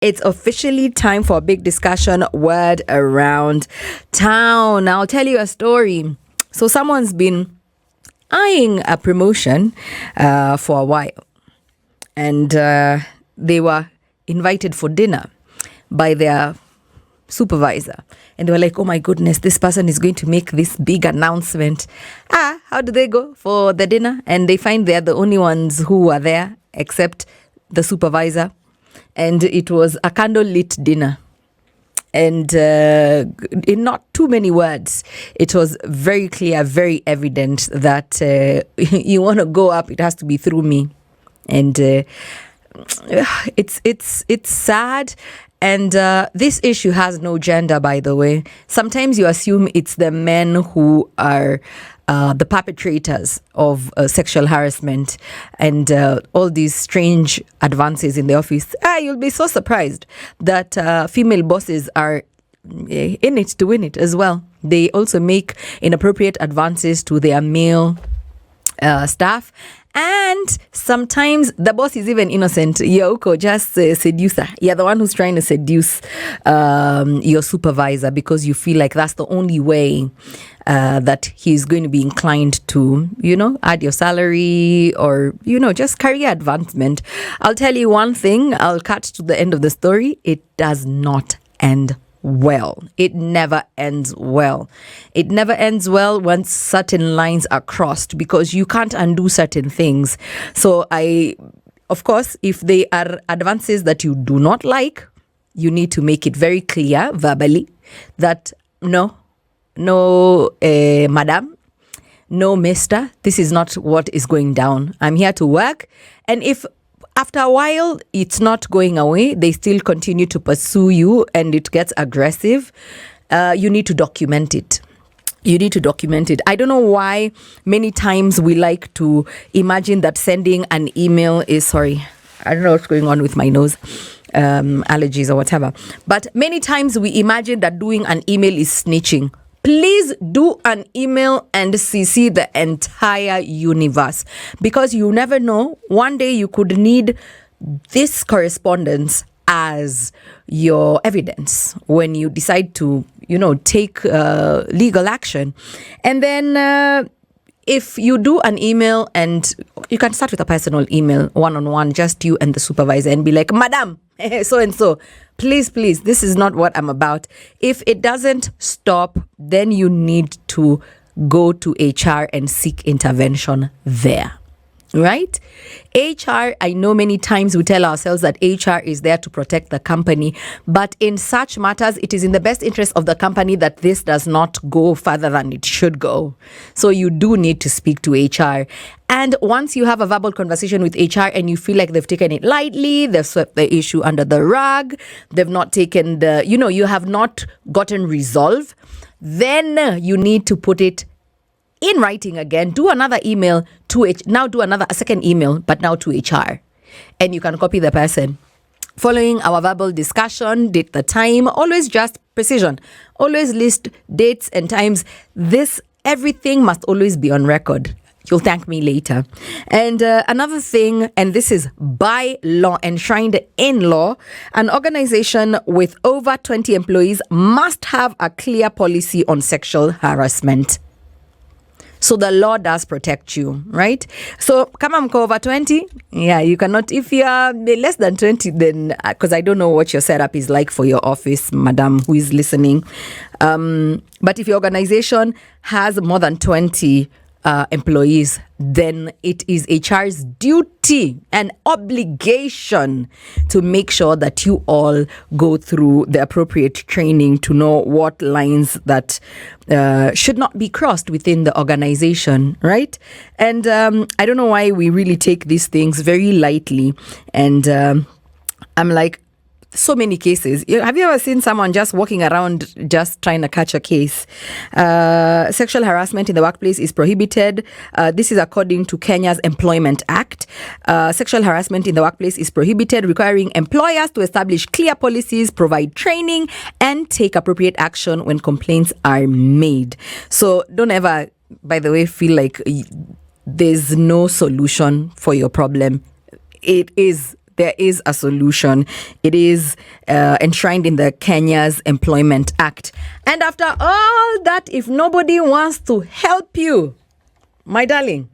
It's officially time for a big discussion word around town. I'll tell you a story. So someone's been eyeing a promotion for a while, and they were invited for dinner by their supervisor, and they were like, oh my goodness, this person is going to make this big announcement. How do they go for the dinner? And they find they're the only ones who are there except the supervisor, and it was a candle-lit dinner. And in not too many words, it was very clear, very evident that you want to go up, it has to be through me. And it's sad. And this issue has no gender, by the way. Sometimes you assume it's the men who are the perpetrators of sexual harassment and all these strange advances in the office. You'll be so surprised that female bosses are in it to win it as well. They also make inappropriate advances to their male staff. And sometimes the boss is even innocent. You're just a seducer. You're the one who's trying to seduce your supervisor because you feel like that's the only way that he's going to be inclined to, add your salary or, just career advancement. I'll tell you one thing. I'll cut to the end of the story. It does not end well. It never ends well. It never ends well when certain lines are crossed because you can't undo certain things. So of course, if they are advances that you do not like, you need to make it very clear verbally that no, madam, no, mister, this is not what is going down. I'm here to work. And if after a while, it's not going away, they still continue to pursue you and it gets aggressive, you need to document it. You need to document it. I don't know why many times we like to imagine that sending an email is, I don't know what's going on with my nose, allergies or whatever. But many times we imagine that doing an email is snitching. Please do an email and CC the entire universe because you never know. One day you could need this correspondence as your evidence when you decide to, take legal action. And then if you do an email, and you can start with a personal email, one-on-one, just you and the supervisor, and be like, Madam, so-and-so, please, this is not what I'm about. If it doesn't stop, then you need to go to HR and seek intervention there. Right? HR, I know many times we tell ourselves that HR is there to protect the company, but in such matters, it is in the best interest of the company that this does not go further than it should go. So you do need to speak to HR. And once you have a verbal conversation with HR and you feel like they've taken it lightly, they've swept the issue under the rug, they've not taken you have not gotten resolve, then you need to put it in writing again. Do another email to it. Now do a second email, but now to HR. And you can copy the person. Following our verbal discussion, date the time, always just precision. Always list dates and times. Everything must always be on record. You'll thank me later. And another thing, and this is by law, enshrined in law, an organization with over 20 employees must have a clear policy on sexual harassment. So the law does protect you, right? So kama mko over 20, you cannot. If you are less than 20, then, because I don't know what your setup is like for your office, madam, who is listening. But if your organization has more than 20 employees, then it is HR's duty and obligation to make sure that you all go through the appropriate training to know what lines that should not be crossed within the organization, right? And I don't know why we really take these things very lightly. And I'm like, so many cases. Have you ever seen someone just walking around just trying to catch a case? Sexual harassment in the workplace is prohibited. This is according to Kenya's Employment Act. Sexual harassment in the workplace is prohibited, requiring employers to establish clear policies, provide training, and take appropriate action when complaints are made. So don't ever, by the way, feel like there's no solution for your problem. It is there is a solution. It is enshrined in the Kenya's Employment Act. And after all that, if nobody wants to help you, my darling,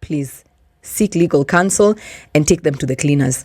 please seek legal counsel and take them to the cleaners.